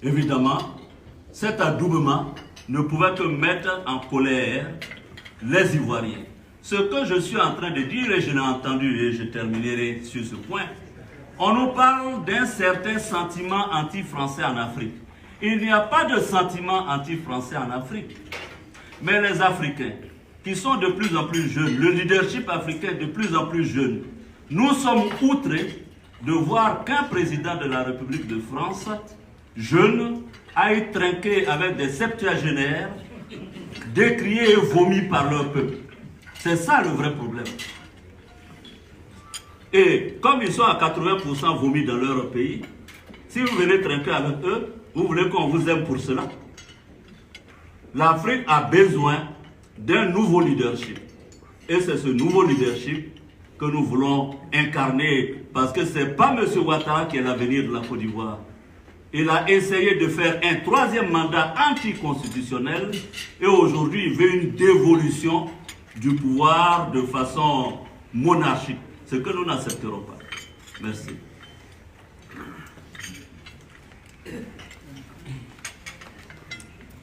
Évidemment, cet adoubement ne pouvait que mettre en colère les Ivoiriens. Ce que je suis en train de dire, et je l'ai entendu, et je terminerai sur ce point, on nous parle d'un certain sentiment anti-français en Afrique. Il n'y a pas de sentiment anti-français en Afrique. Mais les Africains, qui sont de plus en plus jeunes, le leadership africain de plus en plus jeune, nous sommes outrés de voir qu'un président de la République de France, jeune, aille trinquer avec des septuagénaires, décriés et vomis par leur peuple. C'est ça le vrai problème. Et comme ils sont à 80% vomis dans leur pays, si vous venez trinquer avec eux, vous voulez qu'on vous aime pour cela? L'Afrique a besoin d'un nouveau leadership. Et c'est ce nouveau leadership que nous voulons incarner. Parce que ce n'est pas M. Ouattara qui est l'avenir de la Côte d'Ivoire. Il a essayé de faire un troisième mandat anticonstitutionnel. Et aujourd'hui, il veut une dévolution du pouvoir de façon monarchique. Ce que nous n'accepterons pas. Merci.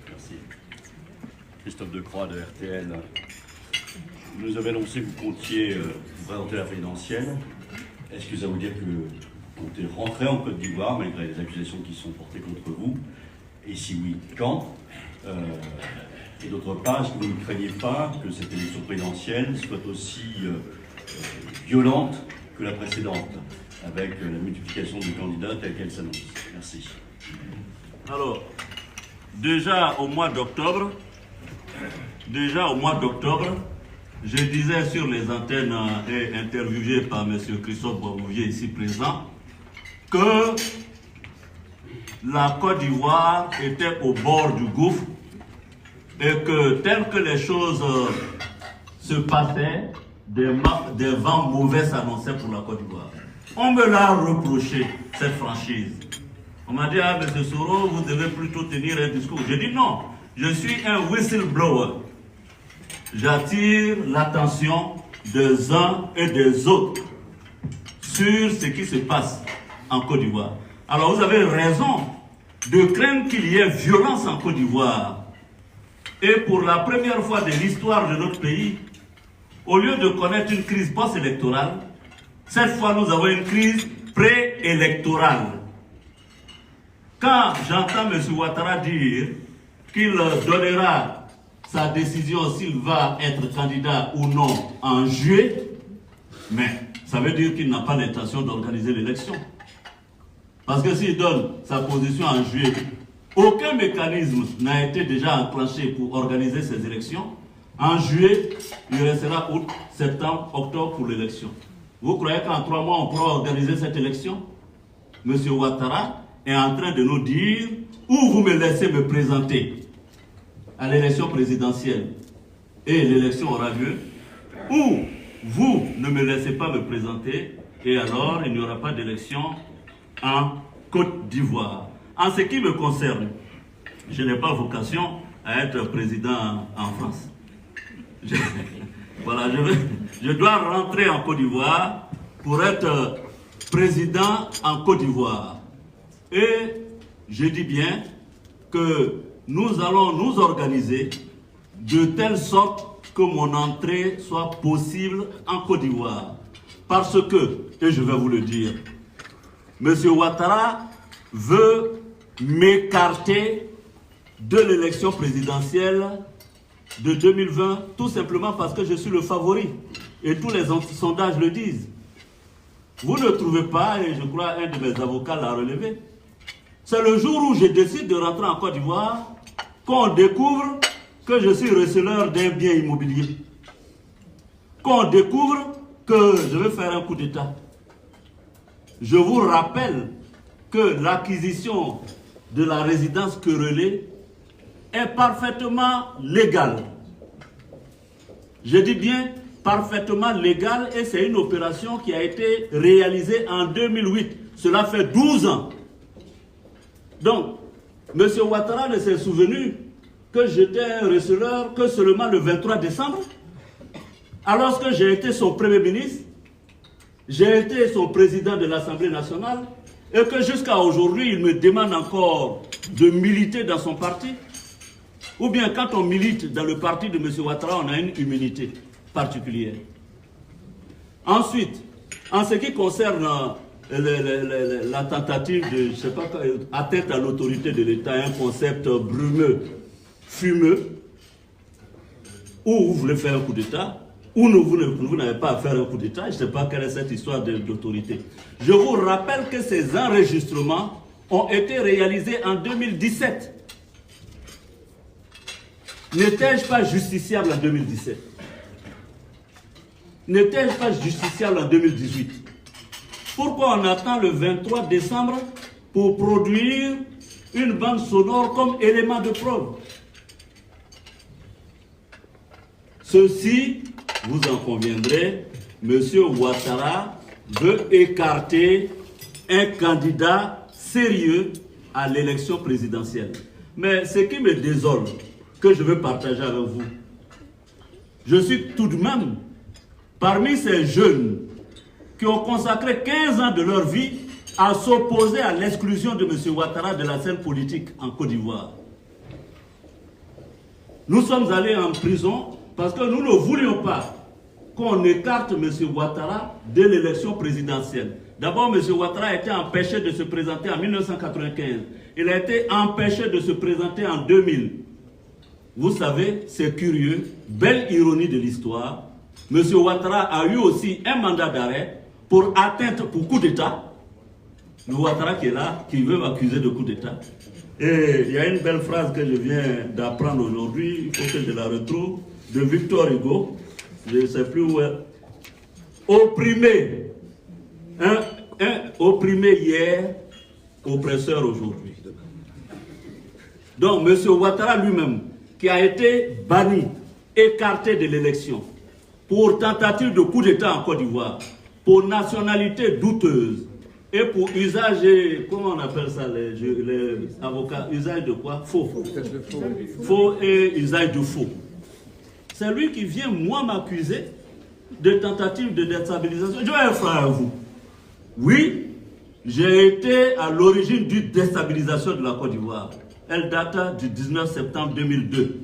Merci. Christophe Decroix de RTL. Vous nous avez annoncé que vous comptiez vous présenter la présidentielle. Est-ce que ça veut dire que vous comptez rentrer en Côte d'Ivoire malgré les accusations qui sont portées contre vous? Et si oui, quand? Et d'autre part, est-ce que vous ne craignez pas que cette élection présidentielle soit aussi violente que la précédente, avec la multiplication de candidats telle qu'elle s'annonce? Merci. Alors, déjà au mois d'octobre, je disais sur les antennes et interviewé par M. Christophe Boisbouvier ici présent, que la Côte d'Ivoire était au bord du gouffre et que tel que les choses se passaient, des vents mauvais s'annonçaient pour la Côte d'Ivoire. On me l'a reproché, cette franchise. On m'a dit, ah, M. Soro, vous devez plutôt tenir un discours. J'ai dit non, je suis un whistleblower. J'attire l'attention des uns et des autres sur ce qui se passe en Côte d'Ivoire. Alors vous avez raison de craindre qu'il y ait violence en Côte d'Ivoire. Et pour la première fois de l'histoire de notre pays, au lieu de connaître une crise post-électorale, cette fois nous avons une crise préélectorale. Quand j'entends M. Ouattara dire qu'il donnera sa décision s'il va être candidat ou non en juillet, mais ça veut dire qu'il n'a pas l'intention d'organiser l'élection. Parce que s'il donne sa position en juillet, aucun mécanisme n'a été déjà enclenché pour organiser ces élections. En juillet, il restera août, septembre, octobre pour l'élection. Vous croyez qu'en 3 mois, on pourra organiser cette élection? M. Ouattara est en train de nous dire où vous me laissez me présenter à l'élection présidentielle et l'élection aura lieu, ou vous ne me laissez pas me présenter et alors il n'y aura pas d'élection en Côte d'Ivoire. En ce qui me concerne, je n'ai pas vocation à être président en France. Voilà, je dois rentrer en Côte d'Ivoire pour être président en Côte d'Ivoire. Et je dis bien que nous allons nous organiser de telle sorte que mon entrée soit possible en Côte d'Ivoire. Parce que, et je vais vous le dire, M. Ouattara veut m'écarter de l'élection présidentielle de 2020, tout simplement parce que je suis le favori. Et tous les sondages le disent. Vous ne trouvez pas, et je crois un de mes avocats l'a relevé, c'est le jour où je décide de rentrer en Côte d'Ivoire qu'on découvre que je suis receleur d'un bien immobilier. Qu'on découvre que je vais faire un coup d'État. Je vous rappelle que l'acquisition de la résidence querellée est parfaitement légale. Je dis bien parfaitement légale et c'est une opération qui a été réalisée en 2008. Cela fait 12 ans. Donc, M. Ouattara ne s'est souvenu que j'étais un receleur que seulement le 23 décembre. Alors que j'ai été son Premier ministre, j'ai été son président de l'Assemblée nationale et que jusqu'à aujourd'hui, il me demande encore de militer dans son parti? Ou bien quand on milite dans le parti de M. Ouattara, on a une immunité particulière. Ensuite, en ce qui concerne la tentative de, je sais pas, atteinte à l'autorité de l'État, un concept brumeux, fumeux, ou vous voulez faire un coup d'État, ou vous n'avez pas à faire un coup d'État, je ne sais pas quelle est cette histoire d'autorité. Je vous rappelle que ces enregistrements ont été réalisés en 2017. N'étais-je pas justiciable en 2017? N'étais-je pas justiciable en 2018? Pourquoi on attend le 23 décembre pour produire une bande sonore comme élément de preuve? Ceci, vous en conviendrez, M. Ouattara veut écarter un candidat sérieux à l'élection présidentielle. Mais ce qui me désole, que je veux partager avec vous, je suis tout de même parmi ces jeunes qui ont consacré 15 ans de leur vie à s'opposer à l'exclusion de M. Ouattara de la scène politique en Côte d'Ivoire. Nous sommes allés en prison parce que nous ne voulions pas qu'on écarte M. Ouattara de l'élection présidentielle. D'abord, M. Ouattara a été empêché de se présenter en 1995. Il a été empêché de se présenter en 2000. Vous savez, c'est curieux, belle ironie de l'histoire. M. Ouattara a eu aussi un mandat d'arrêt pour atteinte pour coup d'État. Le Ouattara qui est là, qui veut m'accuser de coup d'État. Et il y a une belle phrase que je viens d'apprendre aujourd'hui, il faut que je la retrouve, de Victor Hugo. Je ne sais plus où est. Opprimé. Opprimé hier, oppresseur aujourd'hui. Donc, M. Ouattara lui-même, qui a été banni, écarté de l'élection, pour tentative de coup d'État en Côte d'Ivoire, pour nationalité douteuse, et pour usage, comment on appelle ça, les avocats, usage de quoi? Faux. Faux et usage de faux. C'est lui qui vient, moi, m'accuser de tentative de déstabilisation. Je vais être franc avec vous. Oui, j'ai été à l'origine d'une déstabilisation de la Côte d'Ivoire. Elle date du 19 septembre 2002.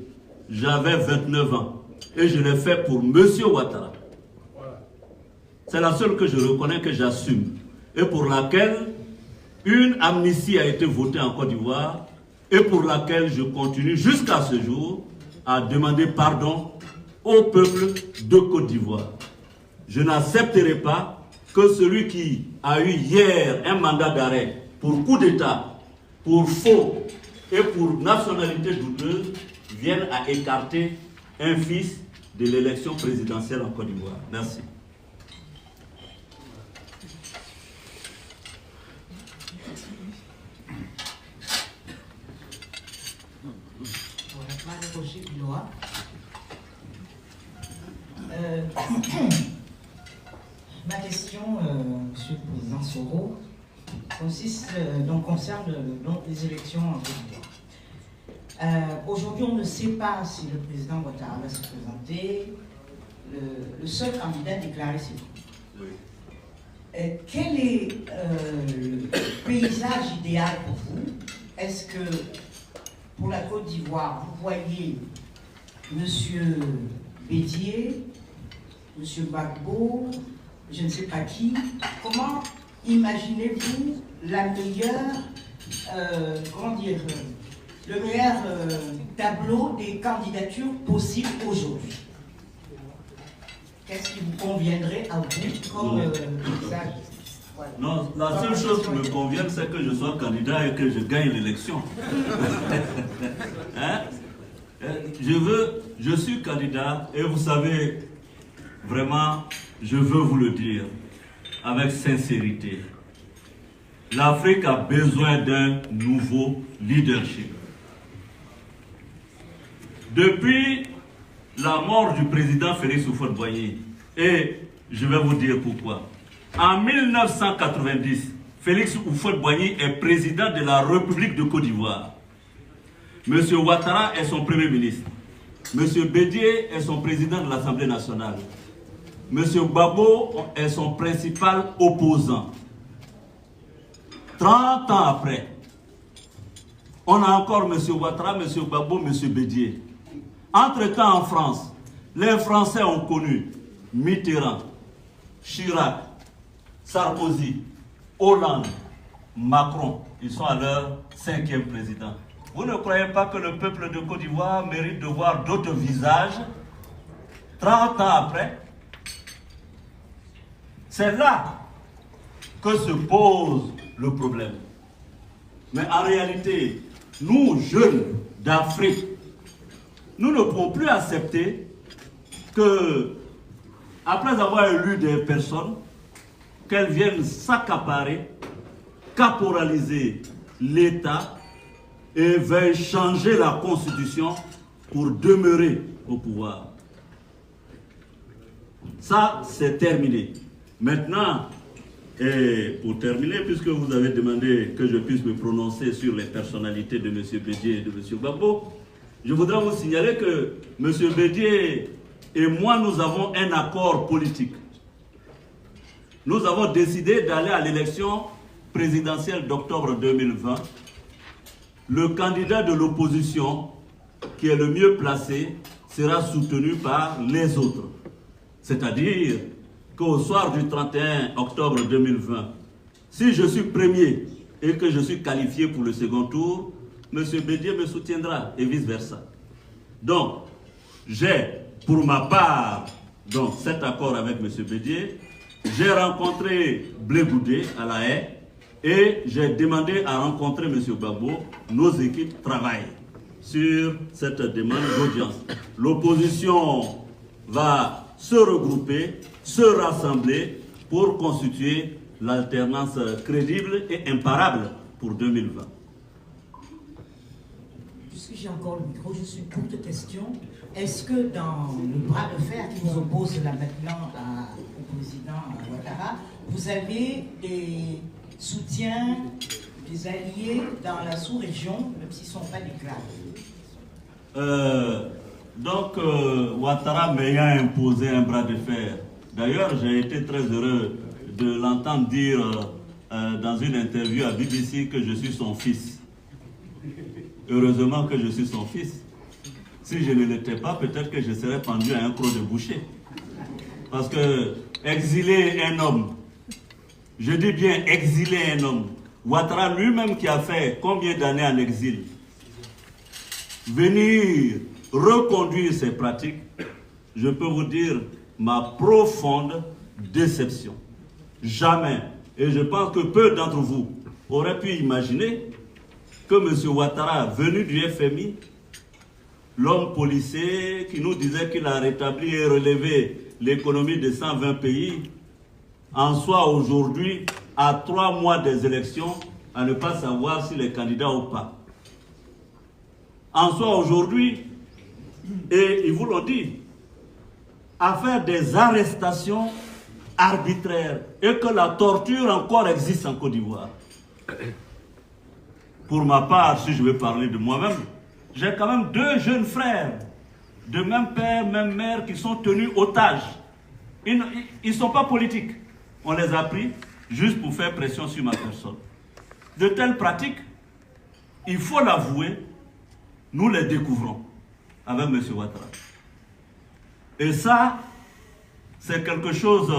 J'avais 29 ans. Et je l'ai fait pour M. Ouattara. C'est la seule que je reconnais, que j'assume. Et pour laquelle une amnistie a été votée en Côte d'Ivoire. Et pour laquelle je continue jusqu'à ce jour à demander pardon au peuple de Côte d'Ivoire. Je n'accepterai pas que celui qui a eu hier un mandat d'arrêt pour coup d'État, pour faux et pour nationalité douteuse vienne à écarter un fils de l'élection présidentielle en Côte d'Ivoire. Merci. Ma question, Monsieur le Président Soro, concerne les élections en Côte d'Ivoire. Aujourd'hui, on ne sait pas si le président Ouattara va se présenter. Le seul candidat déclaré, c'est vous. Oui. Quel est le paysage idéal pour vous? Est-ce que pour la Côte d'Ivoire, vous voyez Monsieur Bédier, Monsieur Gbagbo, je ne sais pas qui? Comment imaginez-vous la meilleure, le meilleur tableau des candidatures possibles aujourd'hui? Qu'est-ce qui vous conviendrait à vous comme paysage? Voilà. Non, la seule chose qui me convient, c'est que je sois candidat et que je gagne l'élection. Hein? Je suis candidat et vous savez, vraiment, je veux vous le dire avec sincérité. L'Afrique a besoin d'un nouveau leadership. Depuis la mort du président Félix Houphouët-Boigny, et je vais vous dire pourquoi. En 1990, Félix Houphouët-Boigny est président de la République de Côte d'Ivoire. M. Ouattara est son premier ministre. M. Bédier est son président de l'Assemblée nationale. M. Gbagbo est son principal opposant. 30 ans après, On a encore M. Ouattara, M. Gbagbo, M. Bédié. Entre-temps, en France, les Français ont connu Mitterrand, Chirac, Sarkozy, Hollande, Macron. Ils sont à leur 5e président. Vous ne croyez pas que le peuple de Côte d'Ivoire mérite de voir d'autres visages 30 ans après? C'est là que se pose le problème. Mais en réalité, nous, jeunes d'Afrique, nous ne pouvons plus accepter que, après avoir élu des personnes, qu'elles viennent s'accaparer, caporaliser l'État et veuillent changer la Constitution pour demeurer au pouvoir. Ça, c'est terminé. Maintenant, et pour terminer, puisque vous avez demandé que je puisse me prononcer sur les personnalités de M. Bédié et de M. Gbagbo, je voudrais vous signaler que M. Bédié et moi, nous avons un accord politique. Nous avons décidé d'aller à l'élection présidentielle d'octobre 2020. Le candidat de l'opposition, qui est le mieux placé, sera soutenu par les autres. C'est-à-dire qu'au soir du 31 octobre 2020, si je suis premier et que je suis qualifié pour le second tour, M. Bédié me soutiendra et vice-versa. Donc, j'ai pour ma part donc, cet accord avec M. Bédié. J'ai rencontré Blé Goudé à La Haye et j'ai demandé à rencontrer M. Gbagbo. Nos équipes travaillent sur cette demande d'audience. L'opposition va se regrouper, se rassembler pour constituer l'alternance crédible et imparable pour 2020. Puisque j'ai encore le micro, juste une courte question. Est-ce que dans le bras de fer qui nous oppose là maintenant au président Ouattara, vous avez des soutiens, des alliés dans la sous-région, même s'ils ne sont pas déclarés? Donc, Ouattara m'ayant imposé un bras de fer. D'ailleurs, j'ai été très heureux de l'entendre dire dans une interview à BBC que je suis son fils. Heureusement que je suis son fils. Si je ne l'étais pas, peut-être que je serais pendu à un croc de boucher. Parce que exiler un homme, je dis bien exiler un homme, Ouattara lui-même qui a fait combien d'années en exil, venir reconduire ces pratiques, je peux vous dire ma profonde déception. Jamais, et je pense que peu d'entre vous auraient pu imaginer que M. Ouattara, venu du FMI, l'homme policier qui nous disait qu'il a rétabli et relevé l'économie de 120 pays, en soit aujourd'hui, à 3 mois des élections, à ne pas savoir s'il est candidat ou pas. En soit aujourd'hui, et ils vous l'ont dit, à faire des arrestations arbitraires et que la torture encore existe en Côte d'Ivoire. Pour ma part, si je veux parler de moi-même, j'ai quand même 2 jeunes frères de même père, même mère qui sont tenus otages. Ils ne sont pas politiques. On les a pris juste pour faire pression sur ma personne. De telles pratiques, il faut l'avouer, nous les découvrons avec M. Ouattara. Et ça, c'est quelque chose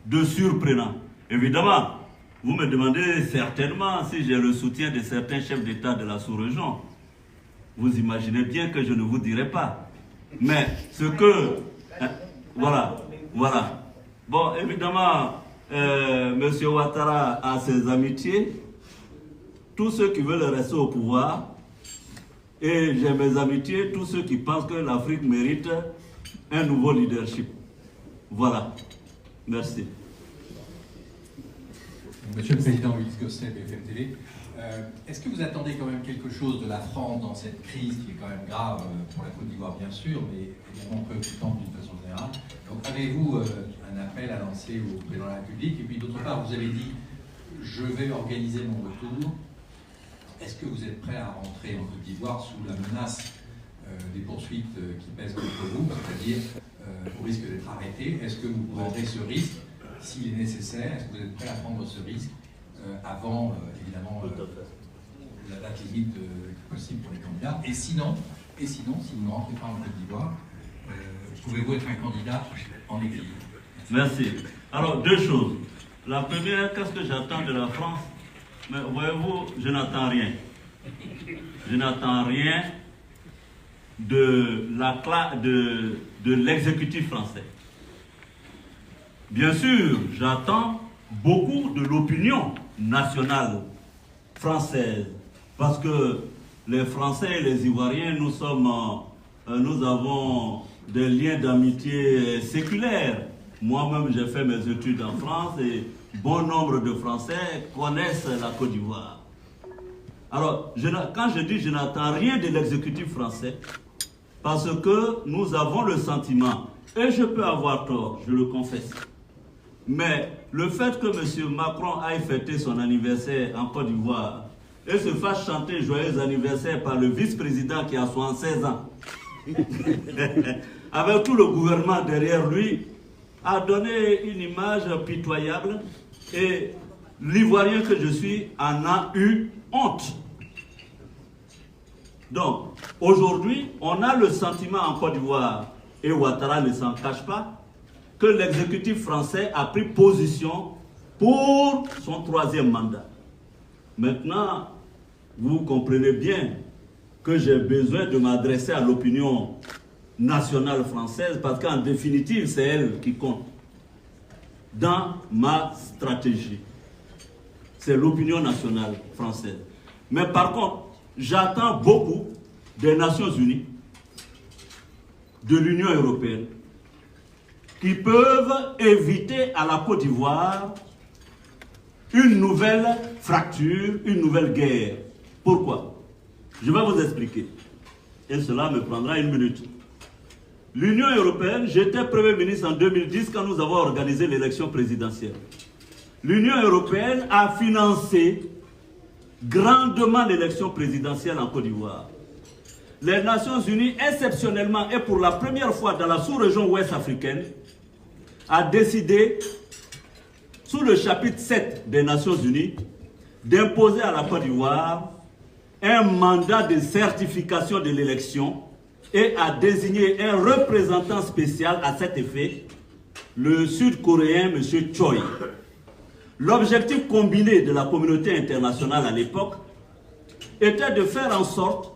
de surprenant. Évidemment, vous me demandez certainement si j'ai le soutien de certains chefs d'État de la sous-région. Vous imaginez bien que je ne vous dirai pas. Mais ce que... voilà. Bon, évidemment, M. Ouattara a ses amitiés. Tous ceux qui veulent rester au pouvoir. Et j'ai mes amitiés, tous ceux qui pensent que l'Afrique mérite un nouveau leadership. Voilà. Merci. Monsieur le Président Willis Gosset, BFM TV, est-ce que vous attendez quand même quelque chose de la France dans cette crise qui est quand même grave pour la Côte d'Ivoire, bien sûr, mais évidemment préoccupante d'une façon générale? Donc avez-vous un appel à lancer au Président de la République? Et puis d'autre part, vous avez dit « je vais organiser mon retour ». Est-ce que vous êtes prêt à rentrer en Côte d'Ivoire sous la menace des poursuites qui pèsent contre vous, c'est-à-dire au risque d'être arrêté? Est-ce que vous prendrez ce risque s'il est nécessaire? Est-ce que vous êtes prêt à prendre ce risque avant, évidemment, la date limite possible pour les candidats. Et sinon, si vous ne rentrez pas en Côte d'Ivoire, pouvez-vous être un candidat en exil? Merci. Alors, deux choses. La première, qu'est-ce que j'attends de la France? Mais voyez-vous, je n'attends rien. Je n'attends rien de l'exécutif français. Bien sûr, j'attends beaucoup de l'opinion nationale française, parce que les Français et les Ivoiriens, nous avons des liens d'amitié séculaires. Moi-même, j'ai fait mes études en France et bon nombre de Français connaissent la Côte d'Ivoire. Alors, quand je dis je n'attends rien de l'exécutif français, parce que nous avons le sentiment, et je peux avoir tort, je le confesse, mais le fait que M. Macron aille fêter son anniversaire en Côte d'Ivoire et se fasse chanter joyeux anniversaire par le vice-président qui a 76 ans, avec tout le gouvernement derrière lui, a donné une image pitoyable et l'Ivoirien que je suis en a eu honte. Donc, aujourd'hui, on a le sentiment en Côte d'Ivoire, et Ouattara ne s'en cache pas, que l'exécutif français a pris position pour son troisième mandat. Maintenant, vous comprenez bien que j'ai besoin de m'adresser à l'opinion nationale française parce qu'en définitive, c'est elle qui compte dans ma stratégie. C'est l'opinion nationale française. Mais par contre, j'attends beaucoup des Nations Unies, de l'Union européenne, qui peuvent éviter à la Côte d'Ivoire une nouvelle fracture, une nouvelle guerre. Pourquoi? Je vais vous expliquer. Et cela me prendra une minute. L'Union européenne, j'étais Premier ministre en 2010 quand nous avons organisé l'élection présidentielle. L'Union européenne a financé grandement l'élection présidentielle en Côte d'Ivoire. Les Nations Unies, exceptionnellement et pour la première fois dans la sous-région ouest africaine, a décidé, sous le chapitre 7 des Nations Unies, d'imposer à la Côte d'Ivoire un mandat de certification de l'élection et a désigné un représentant spécial à cet effet, le Sud-Coréen M. Choi. L'objectif combiné de la communauté internationale à l'époque était de faire en sorte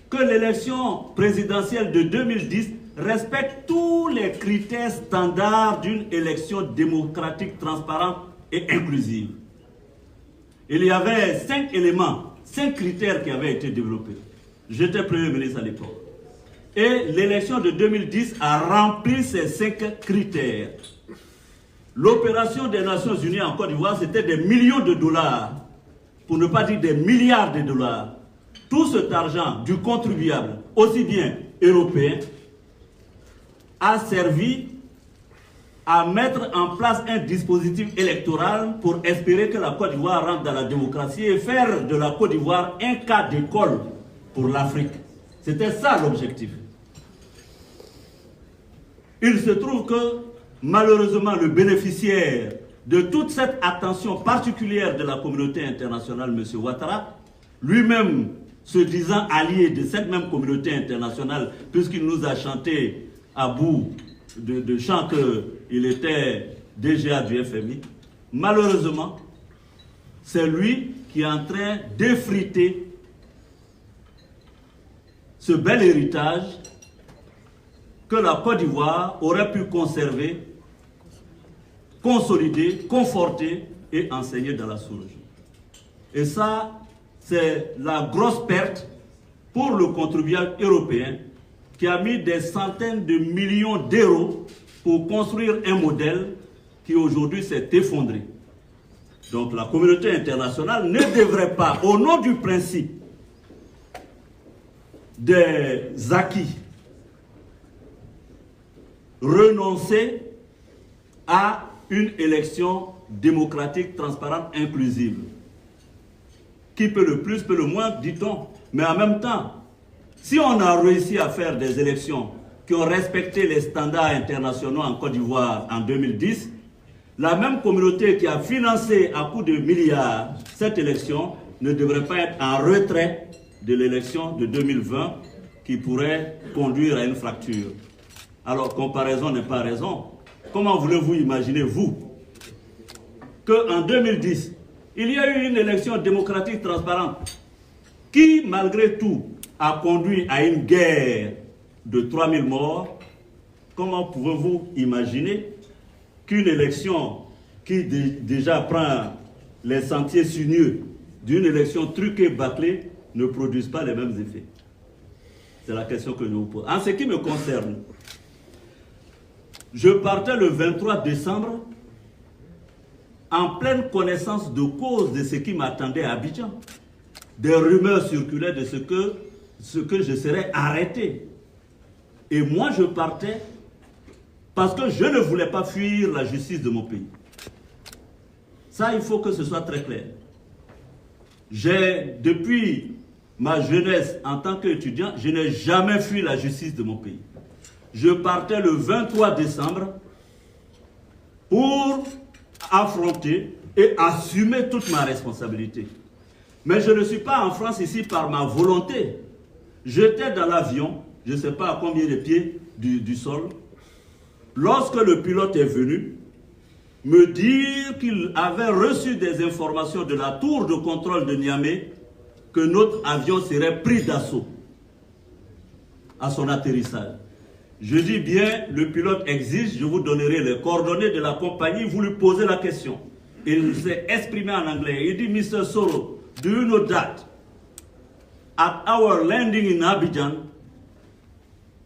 que l'élection présidentielle de 2010 respecte tous les critères standards d'une élection démocratique, transparente et inclusive. Il y avait 5 éléments, 5 critères qui avaient été développés. J'étais Premier ministre à l'époque. Et l'élection de 2010 a rempli ces 5 critères. L'opération des Nations Unies en Côte d'Ivoire, c'était des millions de dollars, pour ne pas dire des milliards de dollars. Tout cet argent du contribuable, aussi bien européen, a servi à mettre en place un dispositif électoral pour espérer que la Côte d'Ivoire rentre dans la démocratie et faire de la Côte d'Ivoire un cas d'école pour l'Afrique. C'était ça l'objectif. Il se trouve que, malheureusement, le bénéficiaire de toute cette attention particulière de la communauté internationale, M. Ouattara, lui-même se disant allié de cette même communauté internationale, puisqu'il nous a chanté à bout de chant qu'il était DGA du FMI, malheureusement, c'est lui qui est en train d'effriter ce bel héritage que la Côte d'Ivoire aurait pu conserver, consolider, conforter et enseigner dans la sous-région. Et ça, c'est la grosse perte pour le contribuable européen qui a mis des centaines de millions d'euros pour construire un modèle qui aujourd'hui s'est effondré. Donc la communauté internationale ne devrait pas, au nom du principe des acquis, renoncer à une élection démocratique, transparente, inclusive. Qui peut le plus, peut le moins, dit-on. Mais en même temps, si on a réussi à faire des élections qui ont respecté les standards internationaux en Côte d'Ivoire en 2010, la même communauté qui a financé à coups de milliards cette élection ne devrait pas être en retrait de l'élection de 2020 qui pourrait conduire à une fracture. Alors, comparaison n'est pas raison. Comment voulez-vous imaginer, vous, qu'en 2010, il y a eu une élection démocratique transparente qui, malgré tout, a conduit à une guerre de 3000 morts? Comment pouvez-vous imaginer qu'une élection qui déjà prend les sentiers sinueux d'une élection truquée, bâclée, ne produise pas les mêmes effets? C'est la question que je vous pose. En ce qui me concerne, je partais le 23 décembre en pleine connaissance de cause de ce qui m'attendait à Abidjan. Des rumeurs circulaient de ce que je serais arrêté. Et moi, je partais parce que je ne voulais pas fuir la justice de mon pays. Ça, il faut que ce soit très clair. Depuis ma jeunesse en tant qu'étudiant, je n'ai jamais fui la justice de mon pays. Je partais le 23 décembre pour affronter et assumer toute ma responsabilité. Mais je ne suis pas en France ici par ma volonté. J'étais dans l'avion, je ne sais pas à combien de pieds du sol, lorsque le pilote est venu me dire qu'il avait reçu des informations de la tour de contrôle de Niamey que notre avion serait pris d'assaut à son atterrissage. Je dis bien, le pilote exige, je vous donnerai les coordonnées de la compagnie, vous lui posez la question. Il s'est exprimé en anglais. Il dit, Mr. Soro, do you know that at our landing in Abidjan,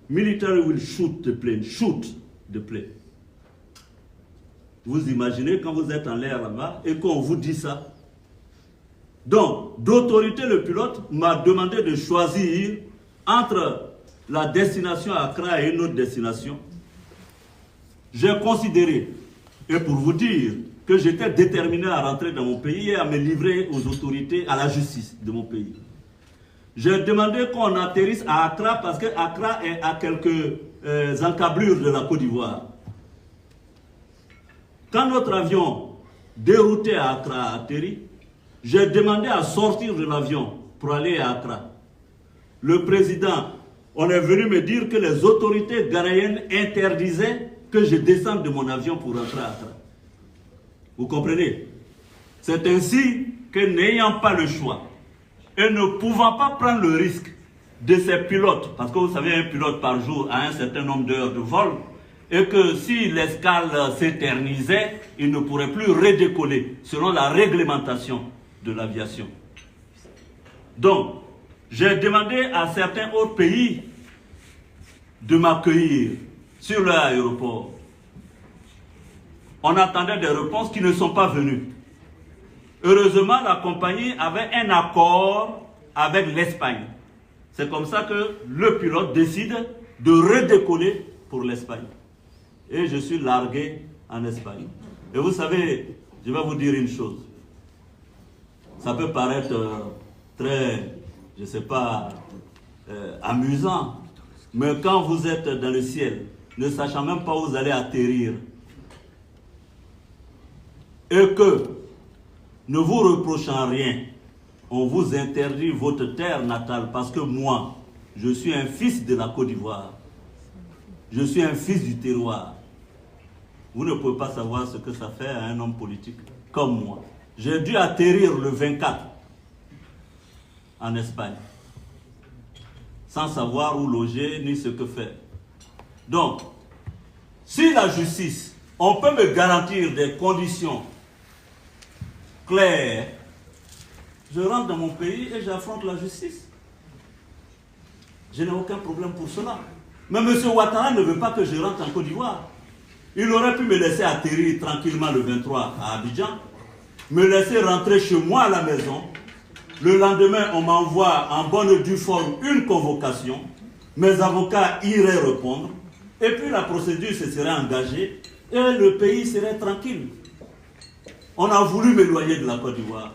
military will shoot the plane, Vous imaginez quand vous êtes en l'air là-bas et qu'on vous dit ça. Donc, d'autorité, le pilote m'a demandé de choisir entre la destination à Accra et une autre destination. J'ai considéré, et pour vous dire, que j'étais déterminé à rentrer dans mon pays et à me livrer aux autorités, à la justice de mon pays. J'ai demandé qu'on atterrisse à Accra parce que Accra est à quelques encablures de la Côte d'Ivoire. Quand notre avion dérouté à Accra a atterri, j'ai demandé à sortir de l'avion pour aller à Accra. Le président, on est venu me dire que les autorités ghanéennes interdisaient que je descende de mon avion pour rentrer à Accra. Vous comprenez? C'est ainsi que, n'ayant pas le choix et ne pouvant pas prendre le risque de ces pilotes, parce que vous savez, un pilote par jour a un certain nombre d'heures de vol, et que si l'escale s'éternisait, il ne pourrait plus redécoller selon la réglementation de l'aviation. Donc, j'ai demandé à certains autres pays de m'accueillir sur leur aéroport. On attendait des réponses qui ne sont pas venues. Heureusement, la compagnie avait un accord avec l'Espagne. C'est comme ça que le pilote décide de redécoller pour l'Espagne. Et je suis largué en Espagne. Et vous savez, je vais vous dire une chose. Ça peut paraître très, je ne sais pas, amusant. Mais quand vous êtes dans le ciel, ne sachant même pas où vous allez atterrir, et que, ne vous reprochant rien, on vous interdit votre terre natale, parce que moi, je suis un fils de la Côte d'Ivoire. Je suis un fils du terroir. Vous ne pouvez pas savoir ce que ça fait à un homme politique comme moi. J'ai dû atterrir le 24 en Espagne, sans savoir où loger ni ce que faire. Donc, si la justice, on peut me garantir des conditions claires, je rentre dans mon pays et j'affronte la justice. Je n'ai aucun problème pour cela. Mais M. Ouattara ne veut pas que je rentre en Côte d'Ivoire. Il aurait pu me laisser atterrir tranquillement le 23 à Abidjan, me laisser rentrer chez moi à la maison. Le lendemain, on m'envoie en bonne et due forme une convocation. Mes avocats iraient répondre. Et puis la procédure se serait engagée et le pays serait tranquille. On a voulu m'éloigner de la Côte d'Ivoire.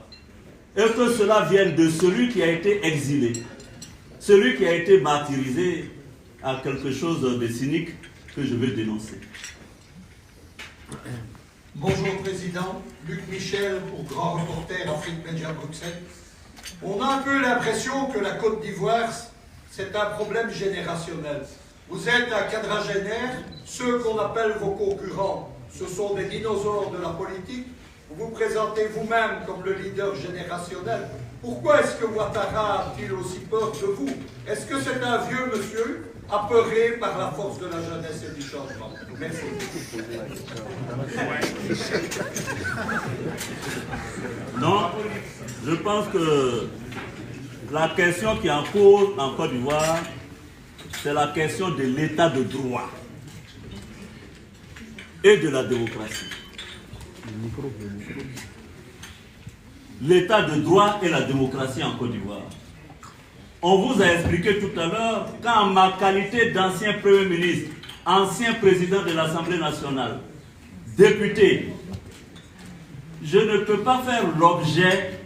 Et que cela vienne de celui qui a été exilé, celui qui a été martyrisé, à quelque chose de cynique que je vais dénoncer. Bonjour Président, Luc Michel pour Grand Reporter Afrique Média Bruxelles. On a un peu l'impression que la Côte d'Ivoire, c'est un problème générationnel. Vous êtes un quadragénaire, ceux qu'on appelle vos concurrents, ce sont des dinosaures de la politique. Vous vous présentez vous-même comme le leader générationnel. Pourquoi est-ce que Ouattara a-t-il aussi peur de vous? Est-ce que c'est un vieux monsieur apeuré par la force de la jeunesse et du changement? Merci. Non, je pense que la question qui est en cours en Côte d'Ivoire, c'est la question de l'état de droit et de la démocratie. L'état de droit et la démocratie en Côte d'Ivoire. On vous a expliqué tout à l'heure qu'en ma qualité d'ancien Premier ministre, ancien président de l'Assemblée nationale, député, je ne peux pas faire l'objet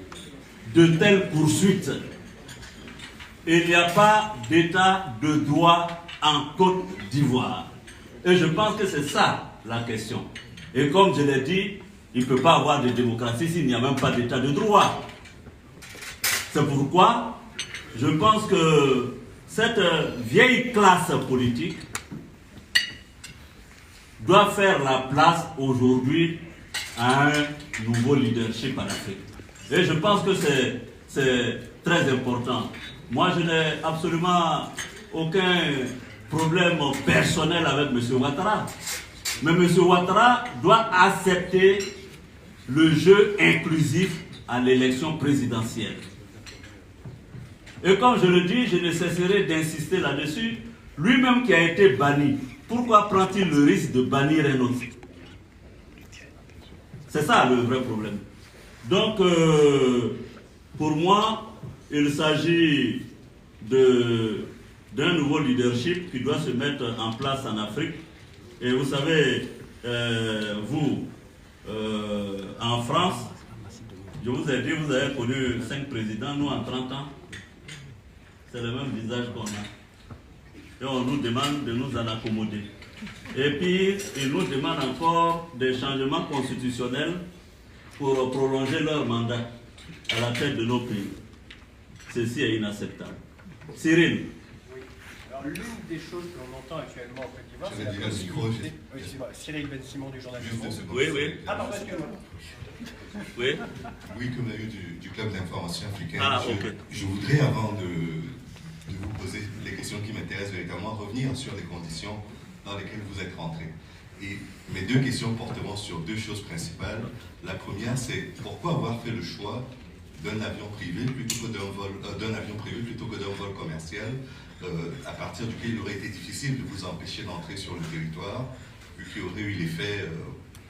de telles poursuites. Il n'y a pas d'état de droit en Côte d'Ivoire. Et je pense que c'est ça la question. Et comme je l'ai dit, il ne peut pas avoir de démocratie s'il n'y a même pas d'état de droit. C'est pourquoi je pense que cette vieille classe politique doit faire la place aujourd'hui à un nouveau leadership en Afrique. Et je pense que c'est très important. Moi, je n'ai absolument aucun problème personnel avec M. Ouattara. Mais M. Ouattara doit accepter le jeu inclusif à l'élection présidentielle. Et comme je le dis, je ne cesserai d'insister là-dessus. Lui-même qui a été banni, pourquoi prend-il le risque de bannir un autre? C'est ça le vrai problème. Donc, pour moi, il s'agit d'un nouveau leadership qui doit se mettre en place en Afrique. Et vous savez, en France, je vous ai dit, vous avez connu 5 présidents, nous en 30 ans, c'est le même visage qu'on a. Et on nous demande de nous en accommoder. Et puis, ils nous demandent encore des changements constitutionnels pour prolonger leur mandat à la tête de nos pays. Ceci est inacceptable. Cyril. Alors, l'une des choses que l'on entend actuellement en Côte d'Ivoire, c'est la possibilité... Oui, c'est moi, Cyril Ben Simon du journal du Monde. Oui, oui. Ah, pardon, excusez-moi. Oui. Oui, comme la du Club d'information africaine. Ok. Je voudrais, avant de vous poser les questions qui m'intéressent véritablement, revenir sur les conditions dans lesquelles vous êtes rentré. Et mes 2 questions porteront sur 2 choses principales. La première, c'est pourquoi avoir fait le choix d'un avion privé plutôt que d'un vol commercial, à partir duquel il aurait été difficile de vous empêcher d'entrer sur le territoire, vu qu'il y aurait eu l'effet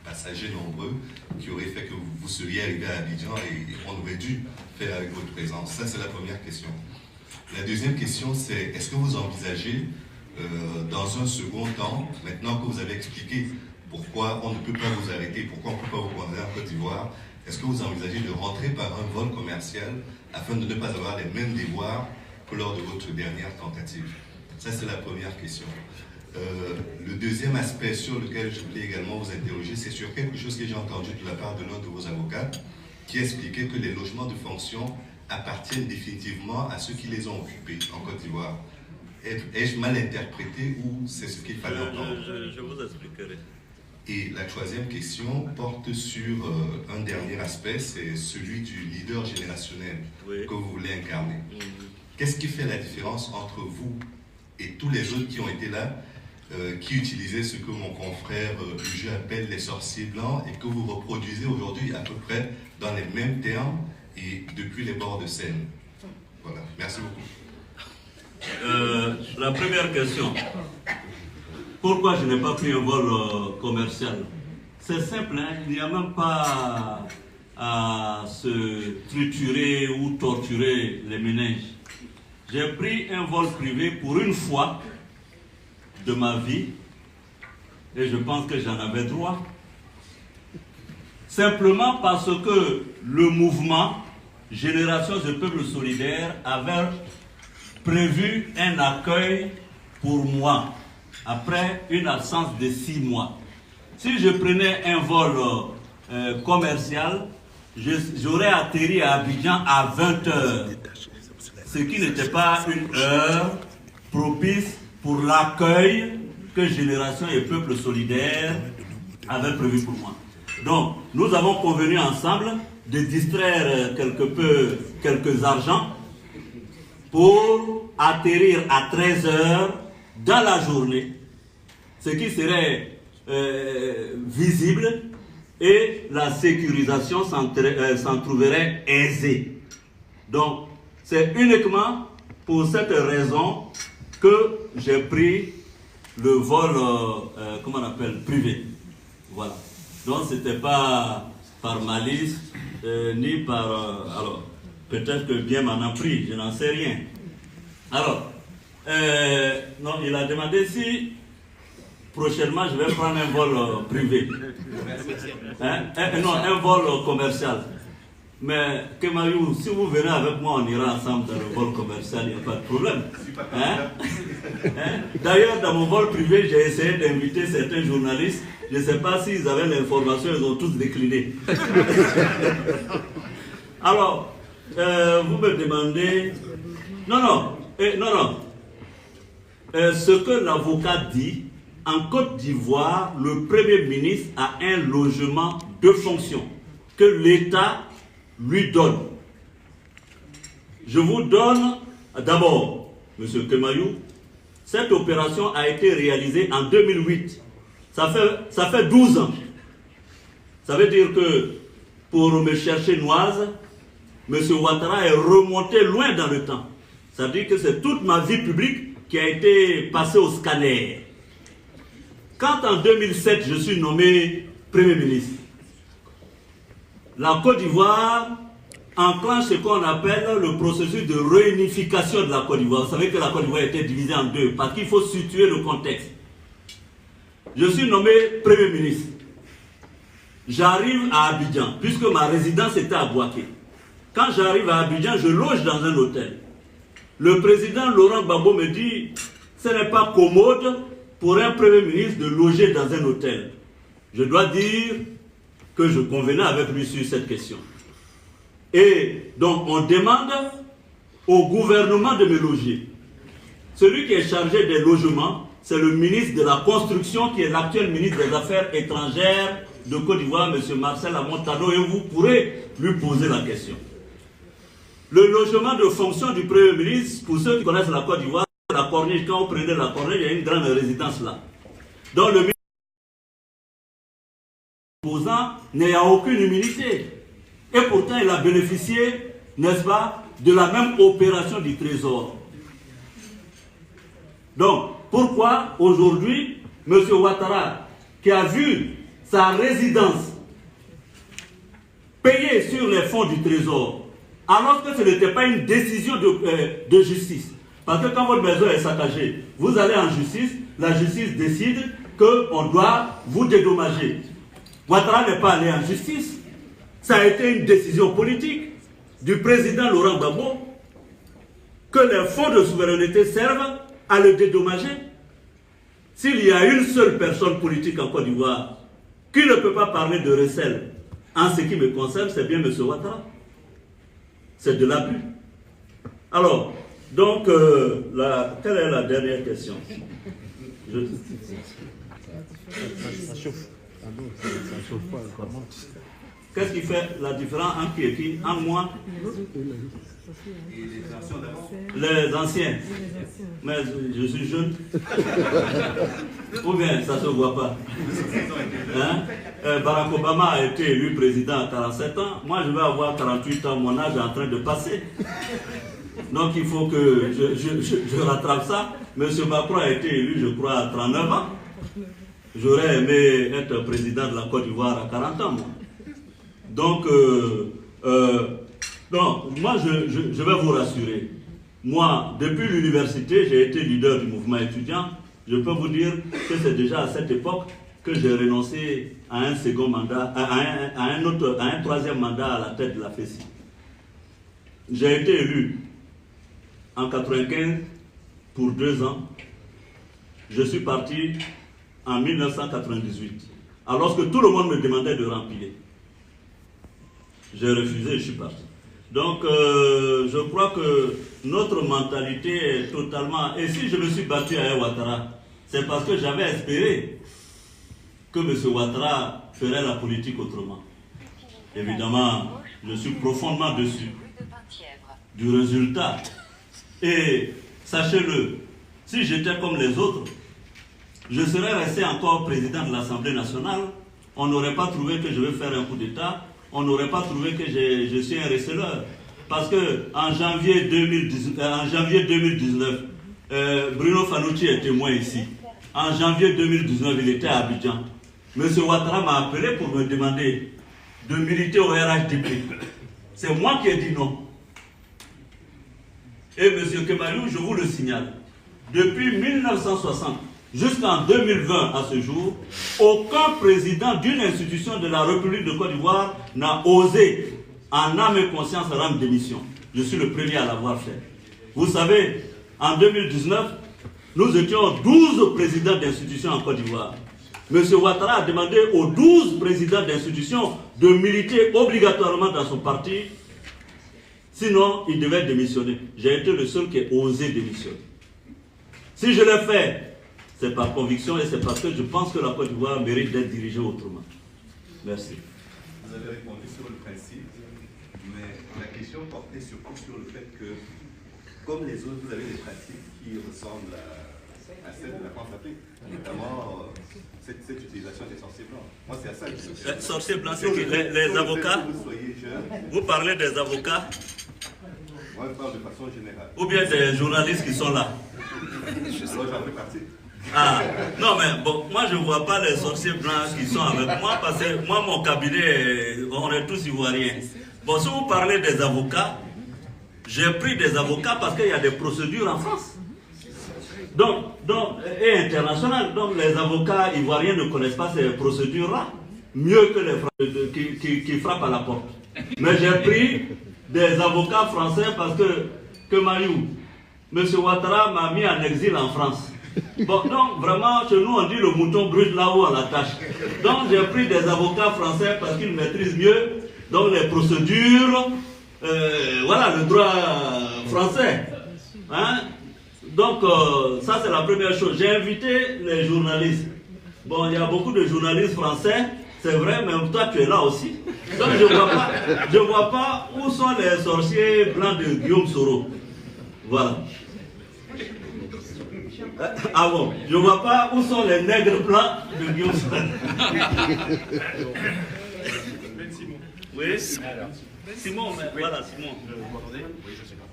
passagers nombreux, qui aurait fait que vous seriez arrivé à Abidjan et on aurait dû faire avec votre présence. Ça, c'est la première question. La deuxième question, c'est est-ce que vous envisagez, dans un second temps, maintenant que vous avez expliqué pourquoi on ne peut pas vous arrêter, pourquoi on ne peut pas vous condamner en Côte d'Ivoire, est-ce que vous envisagez de rentrer par un vol commercial afin de ne pas avoir les mêmes déboires que lors de votre dernière tentative? Ça, c'est la première question. Le deuxième aspect sur lequel je voulais également vous interroger, c'est sur quelque chose que j'ai entendu de la part de l'un de vos avocats qui expliquait que les logements de fonction appartiennent définitivement à ceux qui les ont occupés en Côte d'Ivoire. Ai-je mal interprété ou c'est ce qu'il fallait entendre? Je vous expliquerai. Et la troisième question porte sur un dernier aspect, c'est celui du leader générationnel que vous voulez incarner. Qu'est-ce qui fait la différence entre vous et tous les autres qui ont été là, qui utilisaient ce que mon confrère du jeu appelle les sorciers blancs et que vous reproduisez aujourd'hui à peu près dans les mêmes termes et depuis les bords de Seine? Voilà, merci beaucoup. La première question. Pourquoi je n'ai pas pris un vol commercial? C'est simple, hein? Il n'y a même pas à se triturer ou torturer les méninges. J'ai pris un vol privé pour une fois de ma vie et je pense que j'en avais droit. Simplement parce que le mouvement Génération de Peuple Solidaire avait prévu un accueil pour moi après une absence de 6 mois. Si je prenais un vol commercial, j'aurais atterri à Abidjan à 20h, ce qui n'était pas une heure propice pour l'accueil que Génération et Peuple Solidaire avaient prévu pour moi. Donc, nous avons convenu ensemble de distraire quelque peu quelques argents pour atterrir à 13h dans la journée, ce qui serait visible et la sécurisation s'en trouverait aisée. Donc, c'est uniquement pour cette raison que j'ai pris le vol, comment on appelle, privé. Voilà. Donc, ce n'était pas par malice, ni par... alors, peut-être que bien m'en a pris, je n'en sais rien. Alors, non, il a demandé si prochainement je vais prendre un vol privé. Hein? Non, un vol commercial. Mais Kemayou, si vous venez avec moi, on ira ensemble dans le vol commercial, il n'y a pas de problème. Hein? Hein? D'ailleurs, dans mon vol privé, j'ai essayé d'inviter certains journalistes. Je ne sais pas s'ils avaient l'information, ils ont tous décliné. Alors, vous me demandez... Non. Ce que l'avocat dit, en Côte d'Ivoire, le Premier ministre a un logement de fonction que l'État lui donne. Je vous donne d'abord, M. Kemayou, cette opération a été réalisée en 2008. Ça fait 12 ans. Ça veut dire que pour me chercher Noise, M. Ouattara est remonté loin dans le temps. Ça veut dire que c'est toute ma vie publique qui a été passée au scanner. Quand en 2007, je suis nommé Premier ministre, la Côte d'Ivoire enclenche ce qu'on appelle le processus de réunification de la Côte d'Ivoire. Vous savez que la Côte d'Ivoire a été divisée en deux, parce qu'il faut situer le contexte. Je suis nommé Premier ministre. J'arrive à Abidjan, puisque ma résidence était à Bouaké. Quand j'arrive à Abidjan, je loge dans un hôtel. Le président Laurent Gbagbo me dit, ce n'est pas commode pour un Premier ministre de loger dans un hôtel. Je dois dire que je convenais avec lui sur cette question. Et donc, on demande au gouvernement de me loger. Celui qui est chargé des logements, c'est le ministre de la Construction, qui est l'actuel ministre des Affaires étrangères de Côte d'Ivoire, M. Marcel Amontano, et vous pourrez lui poser la question. Le logement de fonction du Premier ministre, pour ceux qui connaissent la Côte d'Ivoire, la Corniche, quand vous prenez la Corniche, il y a une grande résidence là. Donc le ministre opposant n'a aucune immunité. Et pourtant, il a bénéficié, n'est-ce pas, de la même opération du Trésor. Donc, pourquoi aujourd'hui, M. Ouattara, qui a vu sa résidence payée sur les fonds du Trésor, alors que ce n'était pas une décision de justice. Parce que quand votre maison est saccagée, vous allez en justice, la justice décide qu'on doit vous dédommager. Ouattara n'est pas allé en justice. Ça a été une décision politique du président Laurent Gbagbo que les fonds de souveraineté servent à le dédommager. S'il y a une seule personne politique en Côte d'Ivoire qui ne peut pas parler de recel en ce qui me concerne, c'est bien M. Ouattara. C'est de l'abus. Alors, donc, quelle est la dernière question? Ça chauffe. Qu'est-ce qui fait la différence entre qui et qui? Entre moi? Les anciens. Mais je suis jeune. Ou bien ça ne se voit pas. Hein? Barack Obama a été élu président à 47 ans. Moi, je vais avoir 48 ans. Mon âge est en train de passer. Donc, il faut que je rattrape ça. Monsieur Macron a été élu, je crois, à 39 ans. J'aurais aimé être président de la Côte d'Ivoire à 40 ans, moi. Donc, moi, je vais vous rassurer. Moi, depuis l'université, j'ai été leader du mouvement étudiant. Je peux vous dire que c'est déjà à cette époque que j'ai renoncé à un second mandat, à un troisième mandat à la tête de la FESI. J'ai été élu en 1995 pour 2 ans. Je suis parti en 1998, alors que tout le monde me demandait de remplir. J'ai refusé, je suis parti. Donc, je crois que notre mentalité est totalement... Et si je me suis battu à Ouattara, c'est parce que j'avais espéré que M. Ouattara ferait la politique autrement. Évidemment, je suis profondément déçu du résultat. Et sachez-le, si j'étais comme les autres, je serais resté encore président de l'Assemblée nationale. On n'aurait pas trouvé que je vais faire un coup d'État. On n'aurait pas trouvé que je suis un receleur. Parce qu'en janvier 2019, Bruno Fanucci est témoin ici. En janvier 2019, il était à Abidjan. M. Ouattara m'a appelé pour me demander de militer au RHDP. C'est moi qui ai dit non. Et M. Kemalou, je vous le signale, depuis 1960 jusqu'en 2020 à ce jour, aucun président d'une institution de la République de Côte d'Ivoire n'a osé, en âme et conscience, rendre démission. Je suis le premier à l'avoir fait. Vous savez, en 2019, nous étions 12 présidents d'institutions en Côte d'Ivoire. M. Ouattara a demandé aux 12 présidents d'institutions de militer obligatoirement dans son parti. Sinon, il devait démissionner. J'ai été le seul qui a osé démissionner. Si je l'ai fait, c'est par conviction et c'est parce que je pense que la Côte d'Ivoire mérite d'être dirigée autrement. Merci. Vous avez répondu sur le principe, mais la question portait surtout sur le fait que, comme les autres, vous avez des pratiques qui ressemblent à celles de la France-Afrique, notamment cette utilisation des sorciers blancs. Moi, c'est à ça que je... Les sorciers blancs, c'est qui? Les avocats? Vous parlez des avocats? Moi, je parle de façon générale. Ou bien des journalistes qui sont là? Moi, j'en fais partie. Ah, non mais bon, moi je ne vois pas les sorciers blancs qui sont avec moi parce que moi, mon cabinet, on est tous ivoiriens. Bon, si vous parlez des avocats, j'ai pris des avocats parce qu'il y a des procédures en France. Et internationales. Donc les avocats ivoiriens ne connaissent pas ces procédures-là. Mieux que les qui frappent à la porte. Mais j'ai pris des avocats français parce que Mayou, M. Ouattara m'a mis en exil en France. Bon, donc vraiment, chez nous on dit le mouton brûle là-haut à la tâche. Donc j'ai pris des avocats français parce qu'ils maîtrisent mieux donc les procédures, voilà, le droit français. Hein? Donc ça c'est la première chose. J'ai invité les journalistes. Bon, il y a beaucoup de journalistes français, c'est vrai, mais toi tu es là aussi. Donc je ne vois pas où sont les sorciers blancs de Guillaume Soro. Voilà. Ah bon, je ne vois pas où sont les nègres blancs de Guillaume Soro. Oui, Simon, mais voilà, Simon. Vous m'entendez? Oui, je sais pas.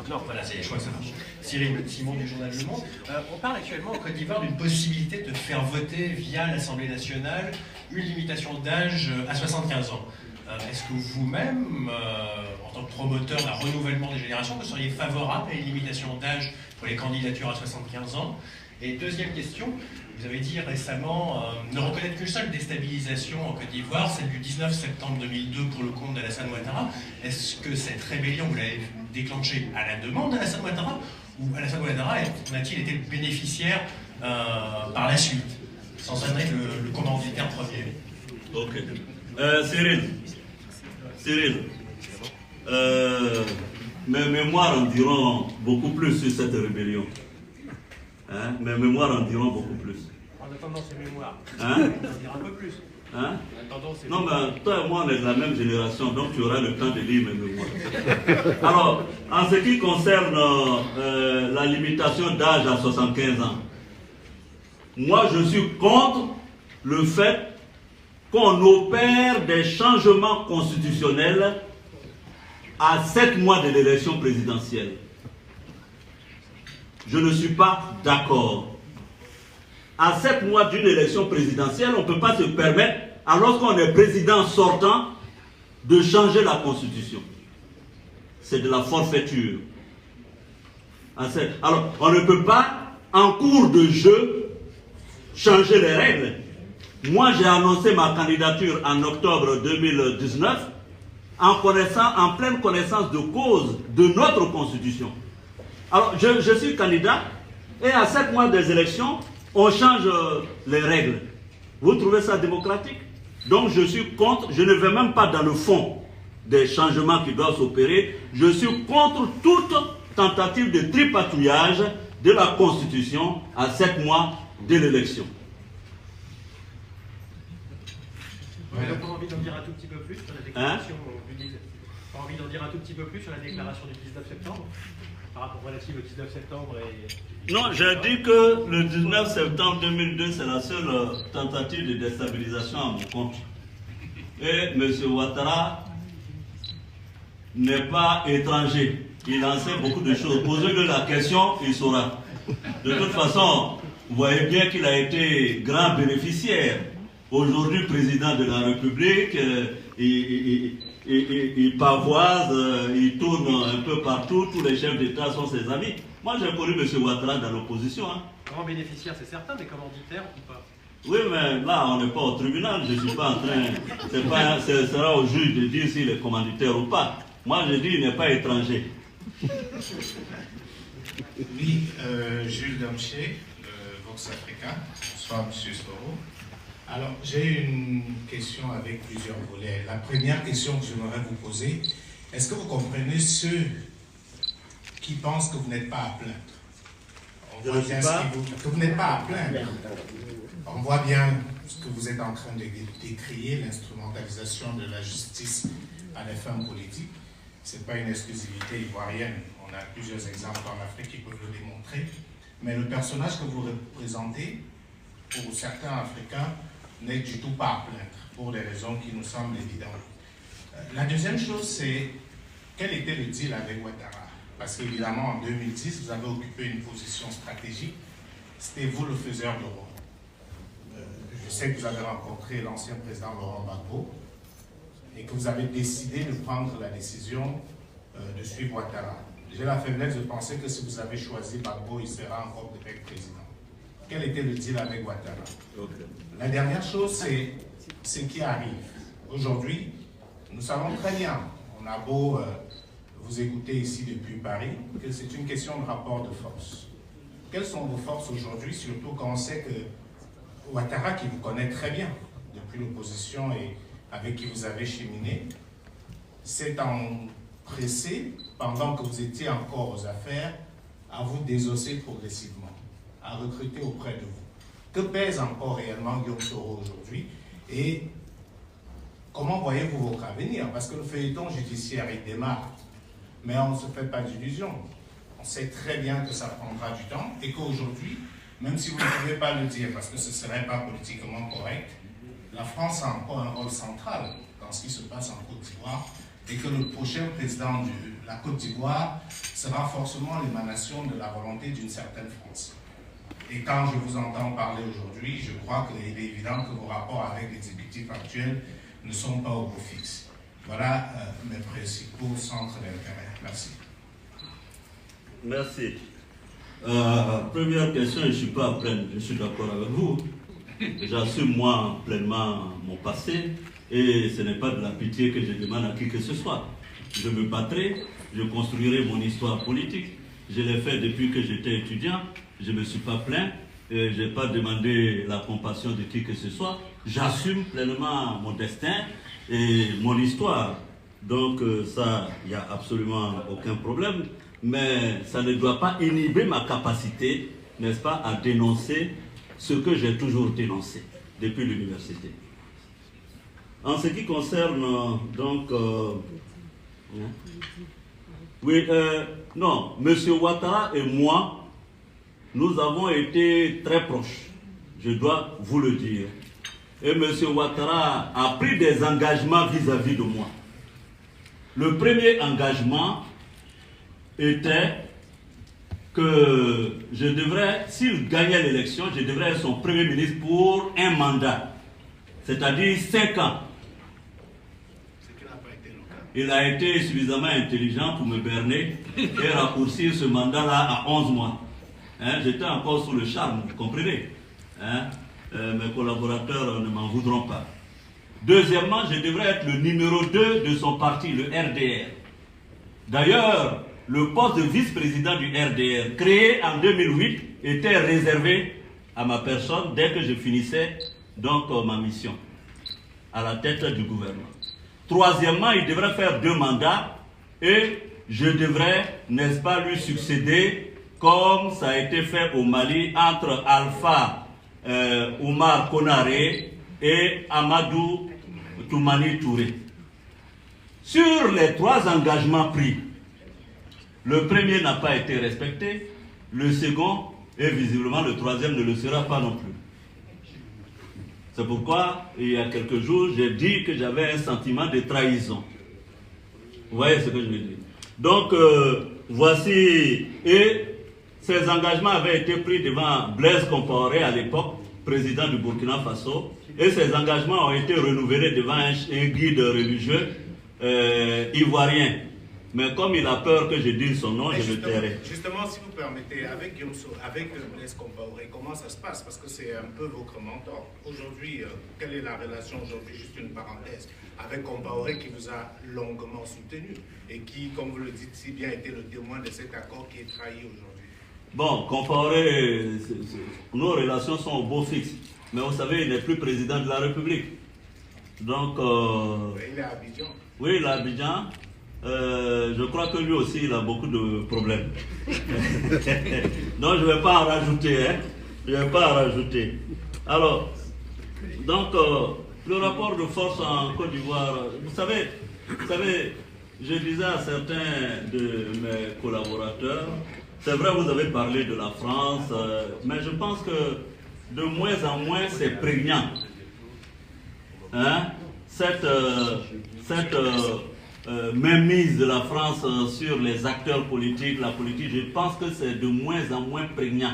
Non, voilà, je crois que ça marche. Cyril, Simon du journal Le Monde. On parle actuellement en Côte d'Ivoire d'une possibilité de faire voter via l'Assemblée nationale une limitation d'âge à 75 ans. Est-ce que vous-même, en tant que promoteur d'un renouvellement des générations, vous seriez favorable à une limitation d'âge pour les candidatures à 75 ans? Et deuxième question, vous avez dit récemment ne reconnaître qu'une seule déstabilisation en Côte d'Ivoire, celle du 19 septembre 2002 pour le compte d'Alassane Ouattara. Est-ce que cette rébellion, vous l'avez déclenchée à la demande d'Alassane Ouattara, ou Alassane Ouattara a-t-il été le bénéficiaire par la suite, sans être le commanditaire premier? Ok. Cyril, mes mémoires en diront beaucoup plus sur cette rébellion. Hein? Mes mémoires en diront beaucoup plus. En attendant ces mémoires, hein? on dira un peu plus. Hein? Non, mais toi et moi, on est de la même génération, donc tu auras le temps de lire mes mémoires. Alors, en ce qui concerne la limitation d'âge à 75 ans, moi, je suis contre le fait qu'on opère des changements constitutionnels à 7 mois de l'élection présidentielle. Je ne suis pas d'accord. À 7 mois d'une élection présidentielle, on ne peut pas se permettre, alors qu'on est président sortant, de changer la constitution. C'est de la forfaiture. Alors, on ne peut pas, en cours de jeu, changer les règles. Moi, j'ai annoncé ma candidature en octobre 2019 en pleine connaissance de cause de notre constitution. Alors, je suis candidat et à 7 mois des élections, on change les règles. Vous trouvez ça démocratique? Donc je suis contre, je ne vais même pas dans le fond des changements qui doivent s'opérer. Je suis contre toute tentative de tripatouillage de la Constitution à 7 mois de l'élection. On a envie d'en dire un tout petit peu plus sur la déclaration Pas envie d'en dire un tout petit peu plus sur la déclaration du 19 septembre par rapport relative au 19 septembre et... Non, j'ai dit que le 19 septembre 2002, c'est la seule tentative de déstabilisation à mon compte. Et M. Ouattara n'est pas étranger. Il en sait beaucoup de choses. Posez-lui la question, il saura. De toute façon, vous voyez bien qu'il a été grand bénéficiaire. Aujourd'hui, président de la République, il pavoise, il tourne un peu partout, tous les chefs d'État sont ses amis. Moi, j'ai connu M. Ouattara dans l'opposition. Hein. Grand bénéficiaire, c'est certain, mais commanditaire ou pas? Oui, mais là, on n'est pas au tribunal, je ne suis pas en train... Ce sera au juge de dire s'il est commanditaire ou pas. Moi, je dis qu'il n'est pas étranger. Oui, Jules Domché, Vox Africa. Bonsoir, M. Soro. Alors, j'ai une question avec plusieurs volets. La première question que j'aimerais vous poser, est-ce que vous comprenez ceux qui pensent que vous n'êtes pas à plaindre? On voit bien que vous n'êtes pas à plaindre. On voit bien ce que vous êtes en train de décrier, l'instrumentalisation de la justice à des fins politiques. Ce n'est pas une exclusivité ivoirienne. On a plusieurs exemples en Afrique qui peuvent le démontrer. Mais le personnage que vous représentez, pour certains Africains, n'est du tout pas à plaindre, pour des raisons qui nous semblent évidentes. La deuxième chose, c'est quel était le deal avec Ouattara? Parce qu'évidemment, en 2010, vous avez occupé une position stratégique. C'était vous le faiseur de rôle. Je sais que vous avez rencontré l'ancien président Laurent Gbagbo et que vous avez décidé de prendre la décision de suivre Ouattara. J'ai la faiblesse de penser que si vous avez choisi Gbagbo, il sera encore peut-être président. Quel était le deal avec Ouattara? La dernière chose, c'est ce qui arrive. Aujourd'hui, nous savons très bien, on a beau vous écouter ici depuis Paris, que c'est une question de rapport de force. Quelles sont vos forces aujourd'hui, surtout quand on sait que Ouattara, qui vous connaît très bien depuis l'opposition et avec qui vous avez cheminé, s'est empressé, pendant que vous étiez encore aux affaires, à vous désosser progressivement, à recruter auprès de vous. Que pèse encore réellement Guillaume Soro aujourd'hui et comment voyez-vous votre avenir? Parce que le feuilleton judiciaire, il démarre, mais on ne se fait pas d'illusions. On sait très bien que ça prendra du temps et qu'aujourd'hui, même si vous ne pouvez pas le dire parce que ce ne serait pas politiquement correct, la France a encore un rôle central dans ce qui se passe en Côte d'Ivoire et que le prochain président de la Côte d'Ivoire sera forcément l'émanation de la volonté d'une certaine France. Et quand je vous entends parler aujourd'hui, je crois qu'il est évident que vos rapports avec l'exécutif actuel ne sont pas au beau fixe. Voilà mes principaux centres d'intérêt. Merci. Merci. Première question, je ne suis pas à plaindre, je suis d'accord avec vous. J'assume moi pleinement mon passé et ce n'est pas de la pitié que je demande à qui que ce soit. Je me battrai, je construirai mon histoire politique. Je l'ai fait depuis que j'étais étudiant. Je ne me suis pas plaint, je n'ai pas demandé la compassion de qui que ce soit. J'assume pleinement mon destin et mon histoire. Donc ça, il n'y a absolument aucun problème. Mais ça ne doit pas inhiber ma capacité, n'est-ce pas, à dénoncer ce que j'ai toujours dénoncé depuis l'université. En ce qui concerne, donc... non, M. Ouattara et moi, nous avons été très proches, je dois vous le dire. Et M. Ouattara a pris des engagements vis-à-vis de moi. Le premier engagement était que je devrais, s'il gagnait l'élection, je devrais être son premier ministre pour un mandat, c'est-à-dire 5 ans. Il a été suffisamment intelligent pour me berner et raccourcir ce mandat-là à 11 mois. Hein, j'étais encore sous le charme, vous comprenez. Hein, mes collaborateurs ne m'en voudront pas. Deuxièmement, je devrais être le numéro 2 de son parti, le RDR. D'ailleurs, le poste de vice-président du RDR, créé en 2008, était réservé à ma personne dès que je finissais donc ma mission. à la tête du gouvernement. Troisièmement, il devrait faire 2 mandats et je devrais, n'est-ce pas, lui succéder comme ça a été fait au Mali entre Alpha Oumar Konaré et Amadou Toumani Touré. Sur les 3 engagements pris, le premier n'a pas été respecté, le second et visiblement le troisième ne le sera pas non plus. C'est pourquoi, il y a quelques jours, j'ai dit que j'avais un sentiment de trahison. Vous voyez ce que je veux dire? Donc, voici, et ces engagements avaient été pris devant Blaise Compaoré à l'époque, président du Burkina Faso, et ces engagements ont été renouvelés devant un guide religieux ivoirien. Mais comme il a peur que je dise son nom, je le tairai. Justement, si vous permettez, avec Guillaume avec Blaise Compaoré, comment ça se passe? Parce que c'est un peu votre mentor. Aujourd'hui, quelle est la relation aujourd'hui? Juste une parenthèse. Avec Compaoré qui vous a longuement soutenu et qui, comme vous le dites si bien, était le témoin de cet accord qui est trahi aujourd'hui. Bon, Compaoré, nos relations sont au beau fixe. Mais vous savez, il n'est plus président de la République. Donc... il est à Abidjan. Oui, il est à Abidjan. Je crois que lui aussi, il a beaucoup de problèmes. Donc, je ne vais pas en rajouter. Hein? Je ne vais pas en rajouter. Alors, donc, le rapport de force en Côte d'Ivoire, vous savez, je disais à certains de mes collaborateurs, c'est vrai, vous avez parlé de la France, mais je pense que de moins en moins, c'est prégnant. Hein? Cette mainmise de la France sur les acteurs politiques, la politique, je pense que c'est de moins en moins prégnant.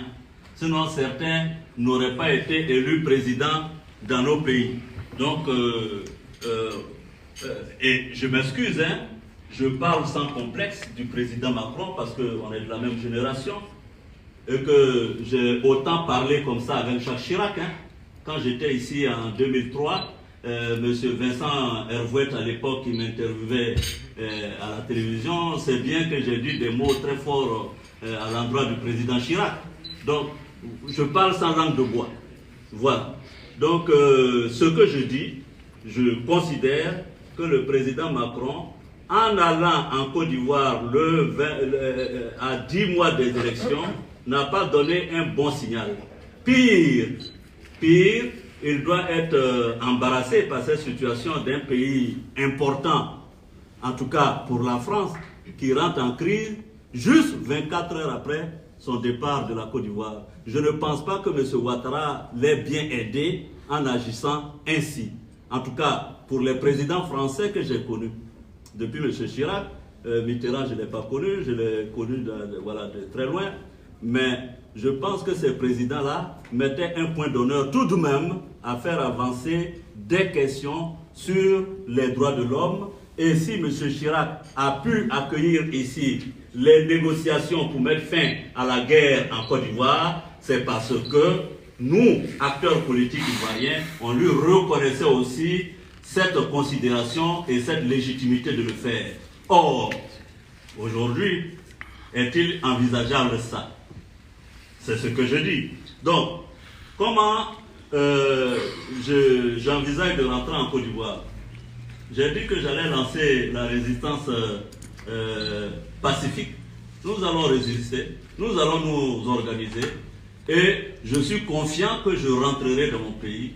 Sinon, certains n'auraient pas été élus présidents dans nos pays. Donc, et je m'excuse, hein, je parle sans complexe du président Macron parce qu'on est de la même génération et que j'ai autant parlé comme ça avec Jacques Chirac. Hein. Quand j'étais ici en 2003, Monsieur Vincent Hervouet, à l'époque, qui m'interviewait à la télévision, c'est bien que j'ai dit des mots très forts à l'endroit du président Chirac. Donc, je parle sans langue de bois. Voilà. Donc, ce que je dis, je considère que le président Macron, en allant en Côte d'Ivoire à 10 mois des élections, n'a pas donné un bon signal. Pire, il doit être embarrassé par cette situation d'un pays important, en tout cas pour la France, qui rentre en crise juste 24 heures après son départ de la Côte d'Ivoire. Je ne pense pas que M. Ouattara l'ait bien aidé en agissant ainsi. En tout cas, pour les présidents français que j'ai connus, depuis M. Chirac, Mitterrand, je ne l'ai pas connu, je l'ai connu de très loin, mais je pense que ces présidents-là mettaient un point d'honneur tout de même à faire avancer des questions sur les droits de l'homme. Et si M. Chirac a pu accueillir ici les négociations pour mettre fin à la guerre en Côte d'Ivoire, c'est parce que nous, acteurs politiques ivoiriens, on lui reconnaissait aussi cette considération et cette légitimité de le faire. Or, aujourd'hui, est-il envisageable ça? C'est ce que je dis. Donc, comment j'envisage de rentrer en Côte d'Ivoire? J'ai dit que j'allais lancer la résistance pacifique. Nous allons résister, nous allons nous organiser et je suis confiant que je rentrerai dans mon pays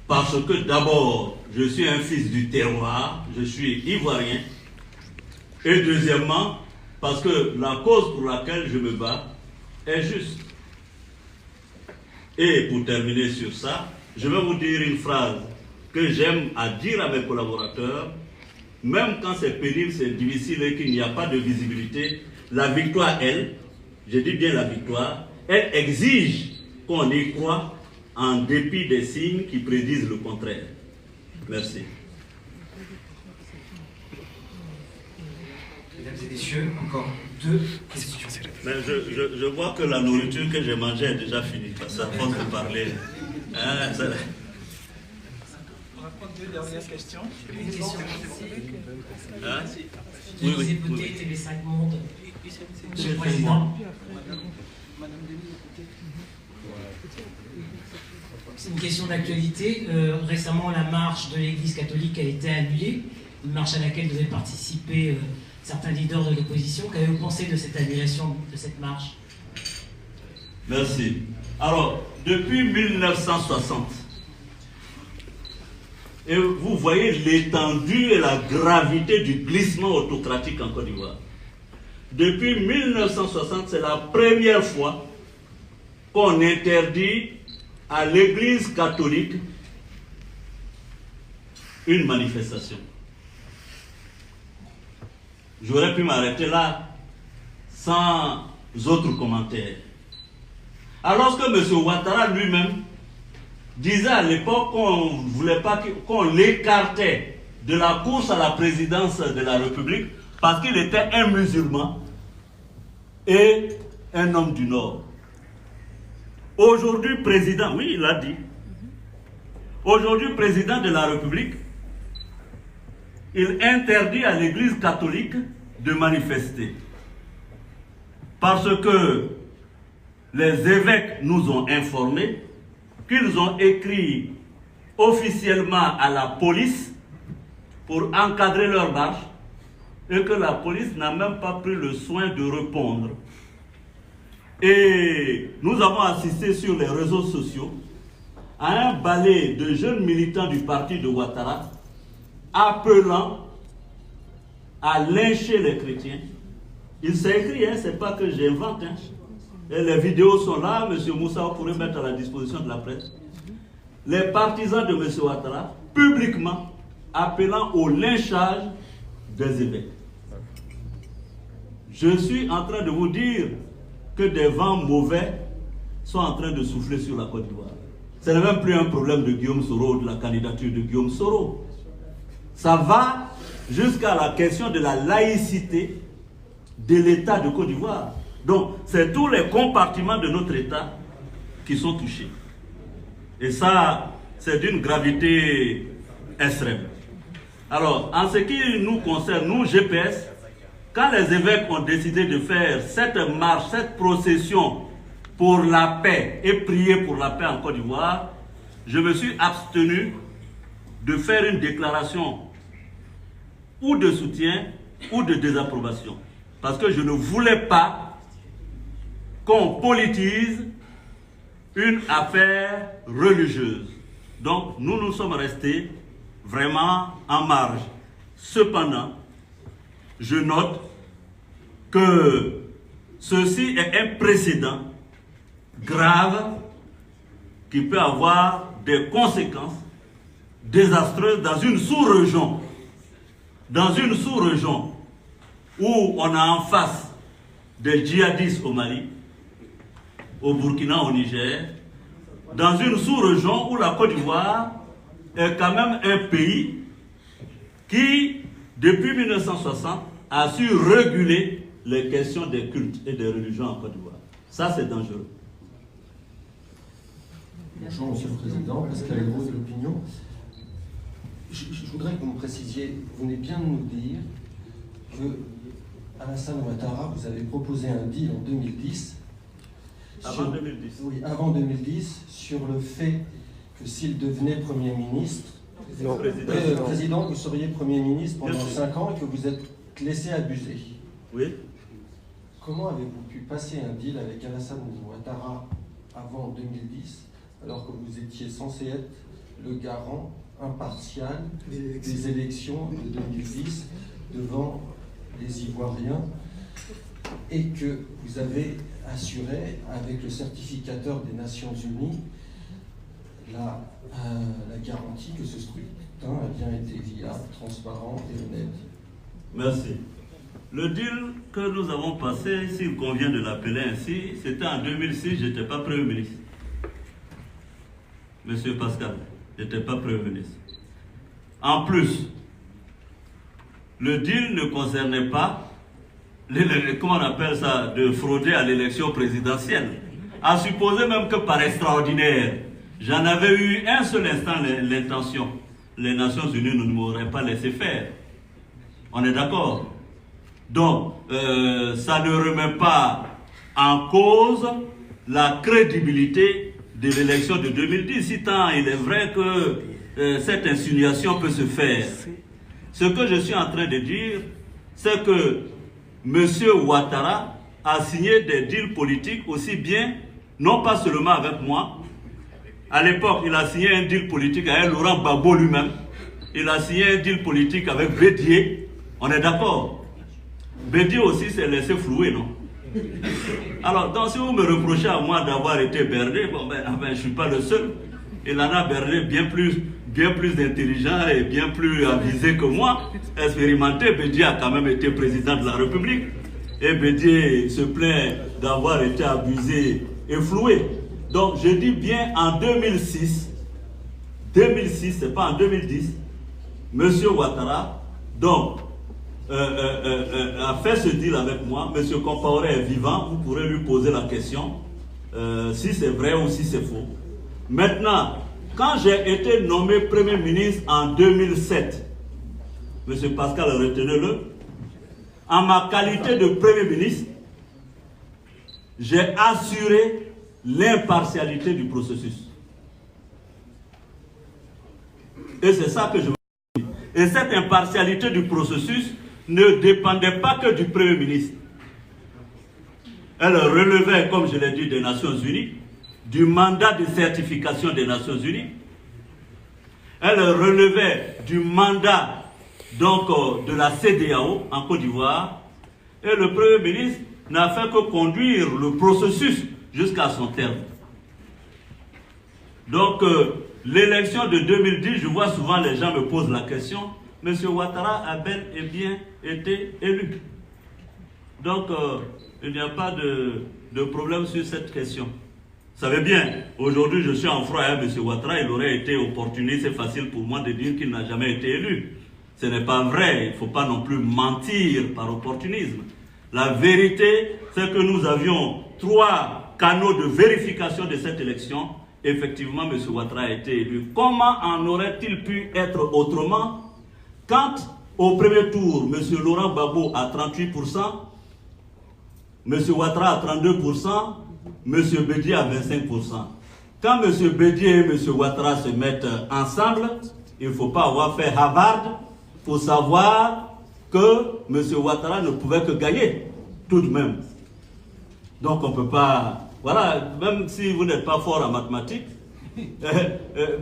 parce que d'abord, je suis un fils du terroir, je suis ivoirien et deuxièmement, parce que la cause pour laquelle je me bats est juste. Et pour terminer sur ça, je vais vous dire une phrase que j'aime à dire à mes collaborateurs, même quand c'est pénible, c'est difficile et qu'il n'y a pas de visibilité, la victoire, elle, je dis bien la victoire, elle exige qu'on y croit en dépit des signes qui prédisent le contraire. Merci. Mesdames et messieurs, encore 2 questions. Mais je vois que la nourriture que j'ai mangée est déjà finie, parce que ça force de parler. Hein, ça... On va prendre 2 dernières questions. Une question. Hein? Vous écoutez TV5 Monde. Monsieur le Président. C'est une question d'actualité. Récemment, la marche de l'Église catholique a été annulée, une marche à laquelle devaient participer certains leaders de l'opposition. Qu'avez-vous pensé de cette annulation de cette marche? Merci. Alors, depuis 1960, et vous voyez l'étendue et la gravité du glissement autocratique en Côte d'Ivoire. Depuis 1960, c'est la première fois qu'on interdit à l'Église catholique une manifestation. J'aurais pu m'arrêter là sans autres commentaires. Alors que M. Ouattara lui-même disait à l'époque qu'on ne voulait pas qu'on l'écartait de la course à la présidence de la République parce qu'il était un musulman et un homme du Nord. Aujourd'hui, président, oui, il a dit. Aujourd'hui, président de la République, il interdit à l'Église catholique de manifester. Parce que les évêques nous ont informés qu'ils ont écrit officiellement à la police pour encadrer leur marche et que la police n'a même pas pris le soin de répondre. Et nous avons assisté sur les réseaux sociaux à un balai de jeunes militants du parti de Ouattara appelant à lyncher les chrétiens. Il s'est écrit, hein, c'est pas que j'invente. Hein. Et les vidéos sont là, M. Moussa, vous pourrez mettre à la disposition de la presse. Les partisans de M. Ouattara, publiquement, appelant au lynchage des évêques. Je suis en train de vous dire que des vents mauvais sont en train de souffler sur la Côte d'Ivoire. Ce n'est même plus un problème de Guillaume Soro, de la candidature de Guillaume Soro. Ça va jusqu'à la question de la laïcité de l'État de Côte d'Ivoire. Donc, c'est tous les compartiments de notre État qui sont touchés. Et ça, c'est d'une gravité extrême. Alors, en ce qui nous concerne, nous, GPS, quand les évêques ont décidé de faire cette marche, cette procession pour la paix et prier pour la paix en Côte d'Ivoire, je me suis abstenu de faire une déclaration ou de soutien ou de désapprobation. Parce que je ne voulais pas qu'on politise une affaire religieuse. Donc, nous nous sommes restés vraiment en marge. Cependant, je note que ceci est un précédent grave qui peut avoir des conséquences désastreuses dans une sous-région. Dans une sous-région où on a en face des djihadistes au Mali, au Burkina, au Niger, dans une sous-région où la Côte d'Ivoire est quand même un pays qui, depuis 1960, a su réguler les questions des cultes et des religions en Côte d'Ivoire. Ça, c'est dangereux. Bonjour, Monsieur le Président, Pascal Aigros de l'Opinion. Je voudrais que vous me précisiez, vous venez bien de nous dire que Alassane Ouattara, vous avez proposé un deal en 2010. Avant 2010. Oui, avant 2010, sur le fait que s'il devenait Premier ministre, président, vous seriez Premier ministre pendant 5 ans et que vous êtes laissé abuser. Oui. Comment avez-vous pu passer un deal avec Alassane Ouattara avant 2010, alors que vous étiez censé être le garant impartial des élections de 2010 devant les Ivoiriens, et que vous avez assuré avec le certificateur des Nations Unies la garantie que ce scrutin a bien été viable, transparent et honnête. Merci. Le deal que nous avons passé, s'il convient de l'appeler ainsi, c'était en 2006, je n'étais pas Premier ministre. Monsieur Pascal, je n'étais pas Premier ministre. En plus, le deal ne concernait pas, comment on appelle ça, de frauder à l'élection présidentielle. À supposer même que par extraordinaire, j'en avais eu un seul instant l'intention. Les Nations Unies ne m'auraient pas laissé faire. On est d'accord? Donc, ça ne remet pas en cause la crédibilité de l'élection de 2010, si tant il est vrai que cette insinuation peut se faire. Ce que je suis en train de dire, c'est que M. Ouattara a signé des deals politiques aussi bien, non pas seulement avec moi. À l'époque, il a signé un deal politique avec Laurent Gbagbo lui-même. Il a signé un deal politique avec Bédié. On est d'accord. Bédié aussi s'est laissé flouer, non? Alors, donc, si vous me reprochez à moi d'avoir été berné, bon, je ne suis pas le seul. Il en a berné bien plus intelligent et bien plus avisé que moi. Expérimenté, Bédié a quand même été président de la République. Et Bédié se plaint d'avoir été abusé et floué. Donc, je dis bien en 2006, c'est pas en 2010, M. Ouattara, donc, a fait ce deal avec moi. M. Compaoré est vivant, vous pourrez lui poser la question si c'est vrai ou si c'est faux. Maintenant, quand j'ai été nommé Premier ministre en 2007, M. Pascal, retenez-le, en ma qualité de Premier ministre, j'ai assuré l'impartialité du processus. Et c'est ça que je veux dire. Et cette impartialité du processus ne dépendait pas que du Premier ministre. Elle relevait, comme je l'ai dit, des Nations Unies, du mandat de certification des Nations Unies. Elle relevait du mandat donc, de la CEDEAO en Côte d'Ivoire. Et le Premier ministre n'a fait que conduire le processus jusqu'à son terme. Donc, l'élection de 2010, je vois souvent les gens me posent la question, M. Ouattara a bel et bien été élu. Donc, il n'y a pas de problème sur cette question. Vous savez bien, aujourd'hui je suis en froid avec M. Ouattara, il aurait été opportuniste, c'est facile pour moi de dire qu'il n'a jamais été élu. Ce n'est pas vrai, il ne faut pas non plus mentir par opportunisme. La vérité, c'est que nous avions 3 canaux de vérification de cette élection. Effectivement, M. Ouattara a été élu. Comment en aurait-il pu être autrement quand, au premier tour, M. Laurent Gbagbo a 38%, M. Ouattara a 32%, M. Bédié a 25%. Quand M. Bédié et M. Ouattara se mettent ensemble, il ne faut pas avoir fait Harvard pour savoir que M. Ouattara ne pouvait que gagner, tout de même. Donc on ne peut pas... Voilà, même si vous n'êtes pas fort en mathématiques,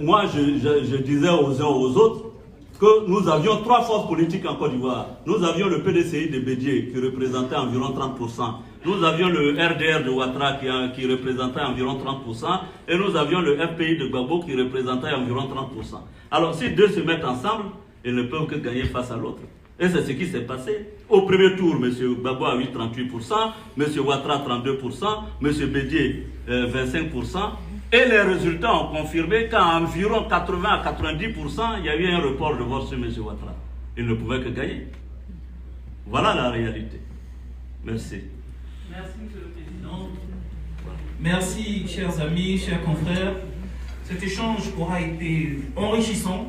moi je disais aux uns aux autres que nous avions 3 forces politiques en Côte d'Ivoire. Nous avions le PDCI de Bédié qui représentait environ 30%. Nous avions le RDR de Ouattara qui représentait environ 30%. Et nous avions le FPI de Gbagbo qui représentait environ 30%. Alors si deux se mettent ensemble, ils ne peuvent que gagner face à l'autre. Et c'est ce qui s'est passé. Au premier tour, M. Gbagbo a eu 38%, M. Ouattara 32%, M. Bédié 25%. Et les résultats ont confirmé qu'à environ 80 à 90%, il y a eu un report de vote sur M. Ouattara. Il ne pouvait que gagner. Voilà la réalité. Merci. Merci, M. le Président. Merci, chers amis, chers confrères. Cet échange aura été enrichissant.